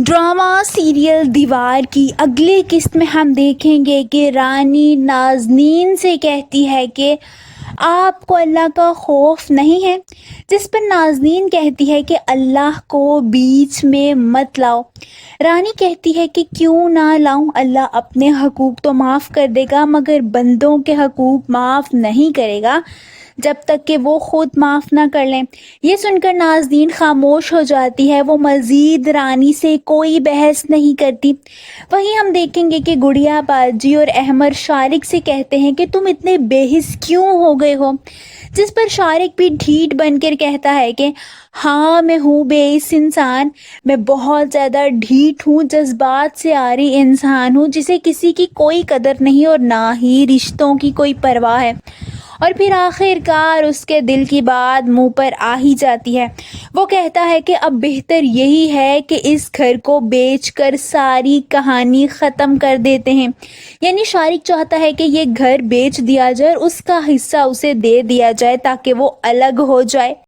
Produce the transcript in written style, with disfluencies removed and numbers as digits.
Drama serial دیوار کی اگلی قسط میں ہم دیکھیں گے کہ رانی نازنین سے کہتی ہے کہ آپ کو اللہ کا خوف نہیں ہے، جس پر نازنین کہتی ہے کہ اللہ کو بیچ میں مت لاؤ۔ رانی کہتی ہے کہ کیوں نہ لاؤں، اللہ اپنے حقوق تو معاف کر دے گا مگر بندوں کے حقوق معاف نہیں کرے گا جب تک کہ وہ خود معاف نہ کر لیں۔ یہ سن کر نازنین خاموش ہو جاتی ہے، وہ مزید رانی سے کوئی بحث نہیں کرتی۔ وہیں ہم دیکھیں گے کہ گڑیا باجی اور احمر شارق سے کہتے ہیں کہ تم اتنے بے حس کیوں ہو گئے ہو، جس پر شارق بھی ڈھیٹ بن کر کہتا ہے کہ ہاں میں ہوں بے حس انسان، میں بہت زیادہ ڈھیٹ ہوں، جذبات سے عاری انسان ہوں جسے کسی کی کوئی قدر نہیں اور نہ ہی رشتوں کی کوئی پرواہ ہے۔ اور پھر آخر کار اس کے دل کی بات منہ پر آ ہی جاتی ہے۔ وہ کہتا ہے کہ اب بہتر یہی ہے کہ اس گھر کو بیچ کر ساری کہانی ختم کر دیتے ہیں۔ یعنی شارق چاہتا ہے کہ یہ گھر بیچ دیا جائے اور اس کا حصہ اسے دے دیا جائے تاکہ وہ الگ ہو جائے۔